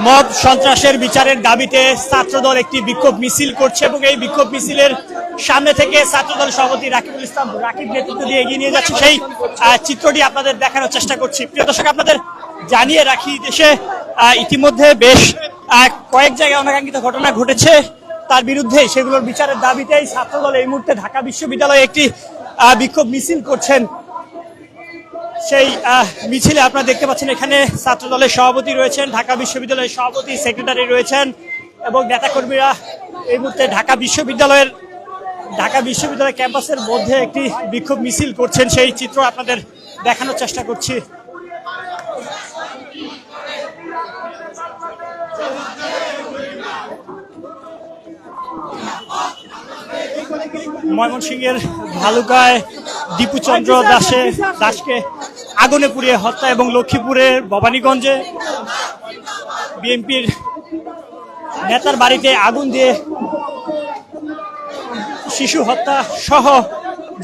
Mob সন্ত্রাসের বিচারের দাবিতে ছাত্রদল একটি বিক্ষোভ মিছিল করছে এবং এই বিক্ষোভ মিছিলের সামনে থেকে ছাত্রদল সভাপতি রাকিবুল ইসলাম রাকিব নেতৃত্ব দিয়ে এগিয়ে নিয়ে যাচ্ছে সেই চিত্রটি আপনাদের দেখানোর চেষ্টা করছি। প্রিয় দর্শক, আপনাদের জানিয়ে রাখি, দেশে ইতিমধ্যে বেশ কয়েক জায়গায় অনাকাঙ্ক্ষিত ঘটনা ঘটেছে, তার বিরুদ্ধে সেগুলোর বিচারের দাবিতেই ছাত্রদল এই মুহূর্তে ঢাকা বিশ্ববিদ্যালয়ে একটি বিক্ষোভ মিছিল করছেন। সেই মিছিলে আপনারা দেখতে পাচ্ছেন এখানে ছাত্রদলের সভাপতি রয়েছেন, ঢাকা বিশ্ববিদ্যালয়ের সভাপতি সেক্রেটারি রয়েছেন এবং নেতাকর্মীরা এই মুহূর্তে ঢাকা বিশ্ববিদ্যালয় ক্যাম্পাসের মধ্যে একটি বিক্ষোভ মিছিল করছেন। সেই চিত্র আপনাদের দেখানোর চেষ্টা করছি। ময়মনসিংহের ভালুকায় দীপুচন্দ্র দাসকে আগুনে পুড়িয়ে হত্যা এবং লক্ষ্মীপুরের ভবানীগঞ্জে বিএনপির নেতার বাড়িতে আগুন দিয়ে শিশু হত্যা সহ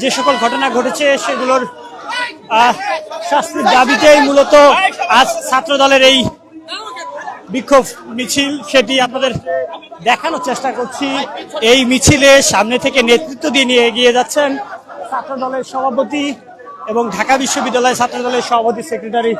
যে সকল ঘটনা ঘটেছে সেগুলোর শাস্তির দাবিতেই মূলত আজ ছাত্রদলের এই বিক্ষোভ মিছিল, সেটি আপনাদের দেখানোর চেষ্টা করছি। এই মিছিলে সামনে থেকে নেতৃত্ব দিয়ে নিয়ে এগিয়ে যাচ্ছেন ছাত্রদলের সভাপতি এবং ঢাকা বিশ্ববিদ্যালয় ছাত্রদলের সভাপতি সেক্রেটারি।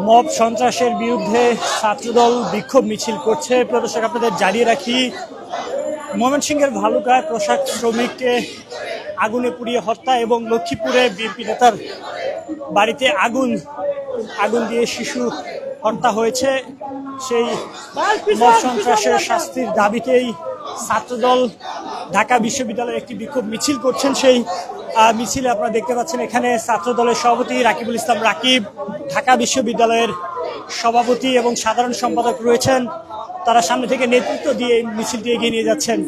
মব সন্ত্রাসের বিরুদ্ধে ছাত্রদল বিক্ষোভ মিছিল করছে। প্রিয় দর্শক, আপনাদের জানিয়ে রাখি, ময়মনসিংহের ভালুকায় পোশাক শ্রমিককে আগুনে পুড়িয়ে হত্যা এবং লক্ষ্মীপুরে বিএনপি নেতার বাড়িতে আগুন দিয়ে শিশু হত্যা হয়েছে। সেই মব সন্ত্রাসের শাস্তির দাবিতেই ছাত্রদল ঢাকা বিশ্ববিদ্যালয়ে একটি বিক্ষোভ মিছিল করছেন। সেই মিছিলে আপনারা দেখতে পাচ্ছেন এখানে ছাত্রদলের সভাপতি রাকিবুল ইসলাম রাকিব, ঢাকা বিশ্ববিদ্যালয়ের সভাপতি এবং সাধারণ সম্পাদক রয়েছেন। তারা সামনে থেকে নেতৃত্ব দিয়ে মিছিলটি এগিয়ে নিয়ে যাচ্ছেন।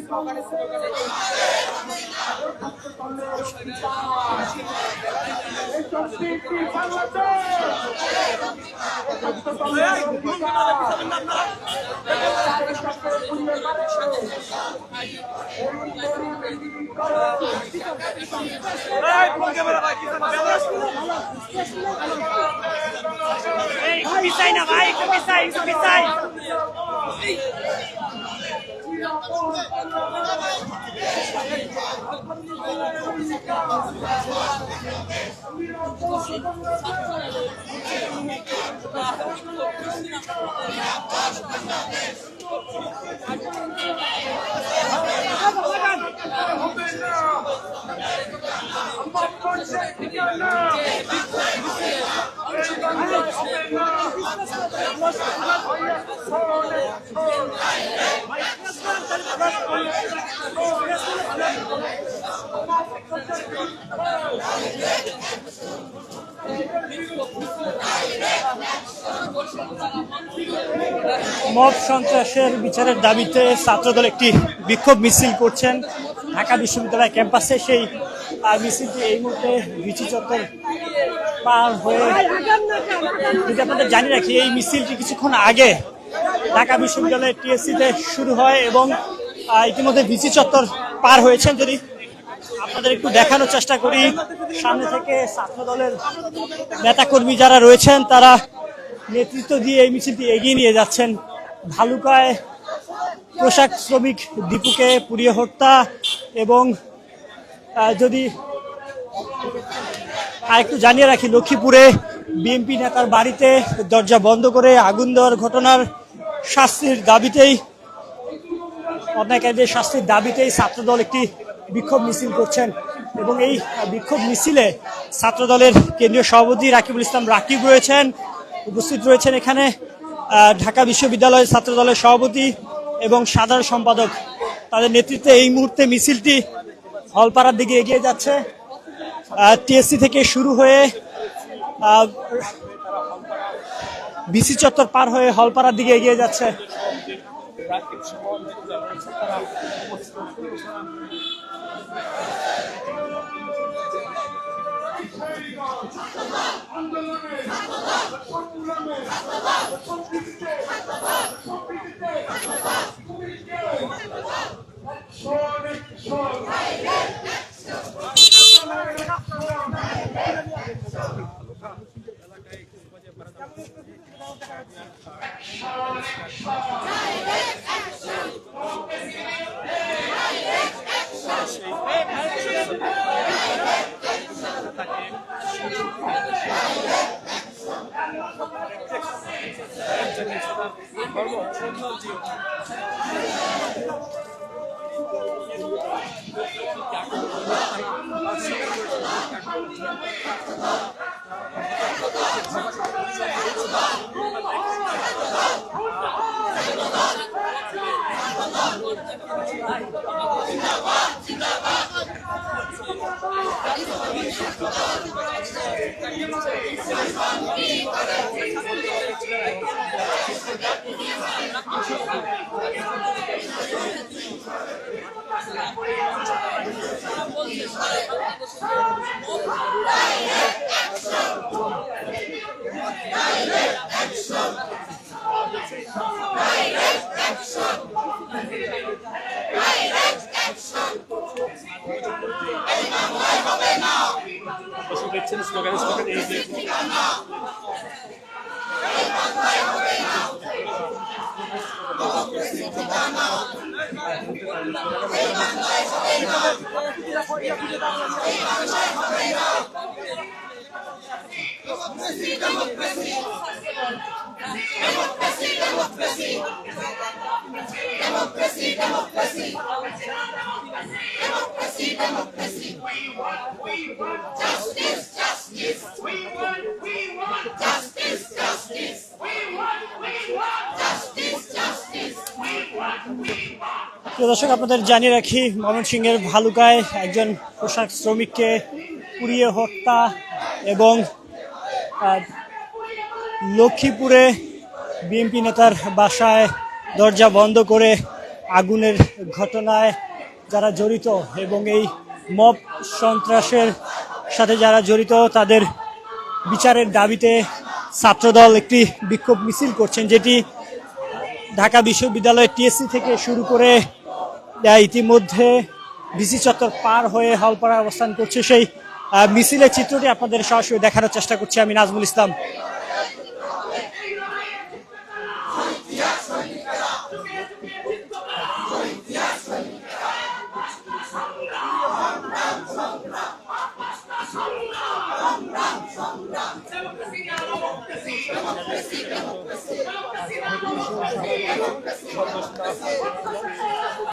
মব সন্ত্রাসের বিচারের দাবিতে ছাত্রদল একটি বিক্ষোভ মিছিল করছেন ঢাকা বিশ্ববিদ্যালয় ক্যাম্পাসে। সেই মিছিলটি এই মুহূর্তে ভিচি চত্বর পার হয়ে, যদি আপনাদের জানিয়ে রাখি, এই মিছিলটি কিছুক্ষণ আগে ঢাকা বিশ্ববিদ্যালয়ের টিএসসিতে শুরু হয় এবং ইতিমধ্যে ভিচি চত্বর পার হয়েছেন। যদি আপনাদের একটু দেখানোর চেষ্টা করি, সামনে থেকে ছাত্রদলের নেতাকর্মী যারা রয়েছেন তারা নেতৃত্ব দিয়ে এই মিছিলটি এগিয়ে নিয়ে যাচ্ছেন। ভালুকায় পোশাক শ্রমিক দীপুকে পুড়িয়ে হত্যা এবং যদি আরেকটু জানিয়ে রাখি, লক্ষ্মীপুরে বিএনপি নেতার বাড়িতে দরজা বন্ধ করে আগুন দেওয়ার ঘটনার শাস্তির দাবিতেই, অন্যায়কারীদের শাস্তির দাবিতেই ছাত্রদল একটি বিক্ষোভ মিছিল করছেন এবং এই বিক্ষোভ মিছিলে ছাত্রদলের কেন্দ্রীয় সভাপতি রাকিবুল ইসলাম রাকিব রয়েছেন, উপস্থিত রয়েছেন এখানে ঢাকা বিশ্ববিদ্যালয়ের ছাত্রদলের সভাপতি এবং সাধারণ সম্পাদক। তাদের নেতৃত্বে এই মুহূর্তে মিছিলটি হলপাড়ার দিকে এগিয়ে যাচ্ছে। টিএসসি থেকে শুরু হয়ে বিসি চত্বর পার হয়ে হলপাড়ার দিকে এগিয়ে যাচ্ছে। প্রিয় দর্শক, আপনাদের জানিয়ে রাখি, ময়মনসিংহের ভালুকায় একজন পোশাক শ্রমিককে পুড়িয়ে হত্যা এবং লক্ষ্মীপুরে বিএনপি নেতার বাসায় দরজা বন্ধ করে আগুনের ঘটনায় যারা জড়িত এবং এই মব সন্ত্রাসের সাথে যারা জড়িত তাদের বিচারের দাবিতে ছাত্রদল একটি বিক্ষোভ মিছিল করছেন, যেটি ঢাকা বিশ্ববিদ্যালয়ের টিএসসি থেকে শুরু করে ইতিমধ্যে বিসি চত্বর পার হয়ে হলপাড়ায় অবস্থান করছে। সেই মিছিলের চিত্রটি আপনাদের সরাসরি দেখানোর চেষ্টা করছি আমি, নাজমুল ইসলাম।